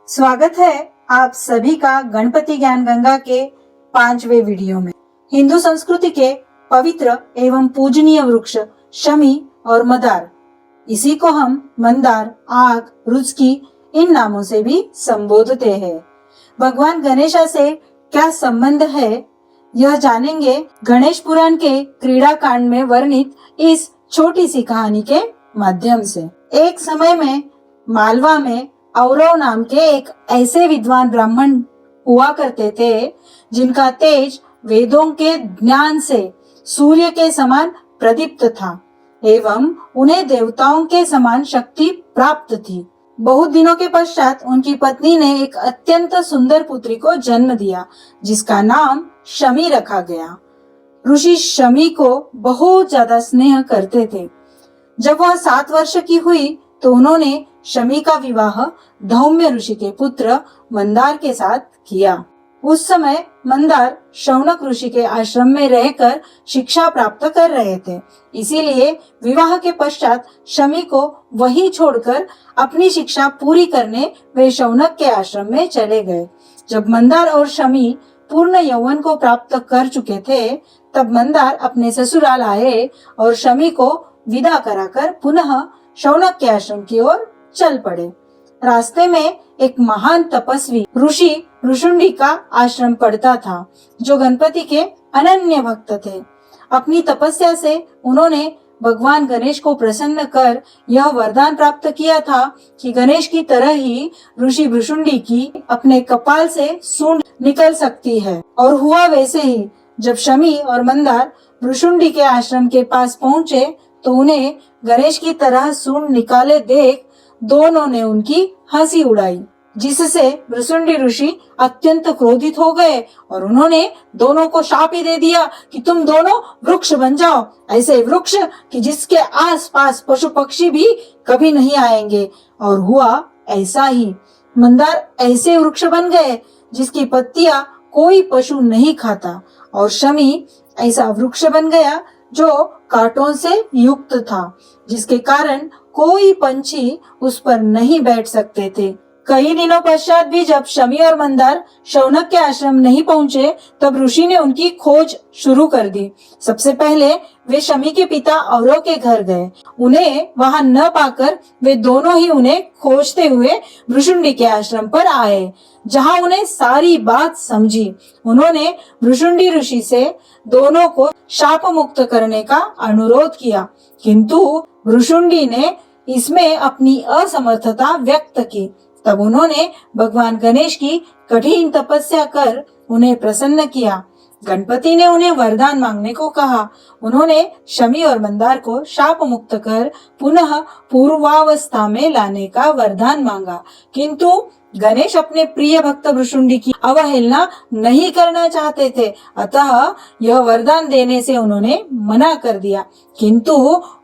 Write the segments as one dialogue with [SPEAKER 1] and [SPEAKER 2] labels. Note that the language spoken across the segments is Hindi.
[SPEAKER 1] स्वागत है आप सभी का गणपति ज्ञान गंगा के 5वें वीडियो में। हिंदू संस्कृति के पवित्र एवं पूजनीय वृक्ष शमी और मदार, इसी को हम मंदार, आग, रुचकी इन नामों से भी संबोधते हैं। भगवान गणेशा से क्या संबंध है यह जानेंगे गणेश पुराण के क्रीड़ा कांड में वर्णित इस छोटी सी कहानी के माध्यम से। एक समय में मालवा में औरव नाम के एक ऐसे विद्वान ब्राह्मण हुआ करते थे जिनका तेज वेदों के ज्ञान से सूर्य के समान प्रदीप्त था एवं उन्हें देवताओं के समान शक्ति प्राप्त थी। बहुत दिनों के पश्चात उनकी पत्नी ने एक अत्यंत सुंदर पुत्री को जन्म दिया जिसका नाम शमी रखा गया। ऋषि शमी को बहुत ज्यादा स्नेह करते थे। जब वह 7 वर्ष की हुई तो उन्होंने शमी का विवाह धौम्य ऋषि के पुत्र मंदार के साथ किया। उस समय मंदार शौनक ऋषि के आश्रम में रहकर शिक्षा प्राप्त कर रहे थे, इसीलिए विवाह के पश्चात शमी को वहीं छोड़कर अपनी शिक्षा पूरी करने वे शौनक के आश्रम में चले गए। जब मंदार और शमी पूर्ण यौवन को प्राप्त कर चुके थे तब मंदार अपने ससुराल आए और शमी को विदा कराकर पुनः शौनक के आश्रम की ओर चल पड़े। रास्ते में एक महान तपस्वी ऋषि भृशुंडी का आश्रम पड़ता था जो गणपति के अनन्य भक्त थे। अपनी तपस्या से उन्होंने भगवान गणेश को प्रसन्न कर यह वरदान प्राप्त किया था कि गणेश की तरह ही ऋषि भृशुंडी की अपने कपाल से सूंड निकल सकती है। और हुआ वैसे ही। जब शमी और मंदार भृशुंडी के आश्रम के पास पहुँचे तो उन्हें गणेश की तरह सूंड निकाले देख दोनों ने उनकी हंसी उड़ाई, जिससे भृशुंडी ऋषि अत्यंत क्रोधित हो गए और उन्होंने दोनों को शाप ही दे दिया कि तुम दोनों वृक्ष बन जाओ, ऐसे वृक्ष कि जिसके आसपास पशु पक्षी भी कभी नहीं आएंगे। और हुआ ऐसा ही। मंदार ऐसे वृक्ष बन गए जिसकी पत्तियां कोई पशु नहीं खाता और शमी ऐसा वृक्ष बन गया जो कांटों से युक्त था, जिसके कारण कोई पंछी उस पर नहीं बैठ सकते थे। कई दिनों पश्चात भी जब शमी और मंदार शौनक के आश्रम नहीं पहुंचे तब ऋषि ने उनकी खोज शुरू कर दी। सबसे पहले वे शमी के पिता औरव के घर गए। उन्हें वहां न पाकर वे दोनों ही उन्हें खोजते हुए भृशुंडी के आश्रम पर आए, जहां उन्हें सारी बात समझी। उन्होंने भृशुंडी ऋषि से दोनों को शाप मुक्त करने का अनुरोध किया, किंतु भृशुंडी ने इसमें अपनी असमर्थता व्यक्त की। तब उन्होंने भगवान गणेश की कठिन तपस्या कर उन्हें प्रसन्न किया। गणपति ने उन्हें वरदान मांगने को कहा। उन्होंने शमी और मंदार को शाप मुक्त कर पुनः पूर्वावस्था में लाने का वरदान मांगा, किंतु गणेश अपने प्रिय भक्त भृशुंडी की अवहेलना नहीं करना चाहते थे, अतः यह वरदान देने से उन्होंने मना कर दिया। किंतु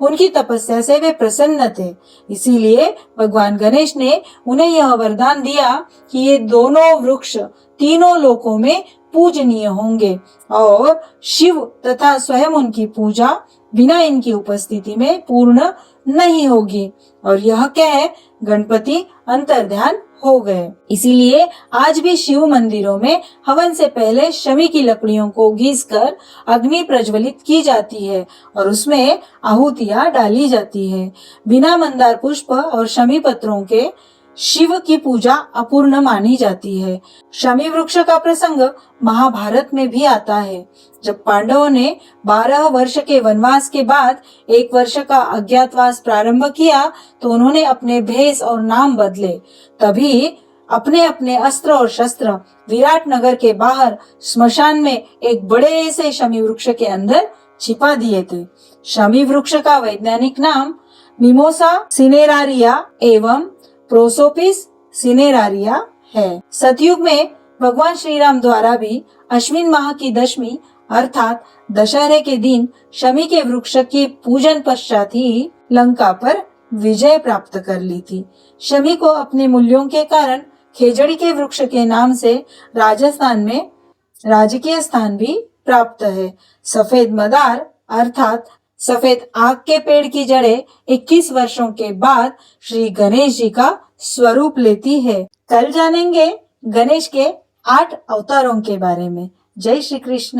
[SPEAKER 1] उनकी तपस्या से वे प्रसन्न थे, इसीलिए भगवान गणेश ने उन्हें यह वरदान दिया कि ये दोनों वृक्ष तीनों लोकों में पूजनीय होंगे और शिव तथा स्वयं उनकी पूजा बिना इनकी उपस्थिति में पूर्ण नहीं होगी। और यह कह गणपति अंतर्ध्यान हो गए। इसीलिए आज भी शिव मंदिरों में हवन से पहले शमी की लकड़ियों को घिसकर अग्नि प्रज्वलित की जाती है और उसमें आहुतियां डाली जाती है। बिना मंदार पुष्प और शमी पत्रों के शिव की पूजा अपूर्ण मानी जाती है। शमी वृक्ष का प्रसंग महाभारत में भी आता है। जब पांडवों ने 12 वर्ष के वनवास के बाद 1 वर्ष का अज्ञातवास प्रारंभ किया तो उन्होंने अपने भेष और नाम बदले। तभी अपने अपने अस्त्र और शस्त्र विराट नगर के बाहर स्मशान में एक बड़े से शमी वृक्ष के अंदर छिपा दिए थे। शमी वृक्ष का वैज्ञानिक नाम मिमोसा सिनेरारिया एवं प्रोसोपिस सिनेरारिया है। सतयुग में भगवान श्री राम द्वारा भी अश्विन माह की दशमी अर्थात दशहरे के दिन शमी के वृक्ष के पूजन पश्चात ही लंका पर विजय प्राप्त कर ली थी। शमी को अपने मूल्यों के कारण खेजड़ी के वृक्ष के नाम से राजस्थान में राजकीय स्थान भी प्राप्त है। सफेद मदार अर्थात सफेद आग के पेड़ की जड़ें 21 वर्षों के बाद श्री गणेश जी का स्वरूप लेती है। कल जानेंगे गणेश के 8 अवतारों के बारे में। जय श्री कृष्ण।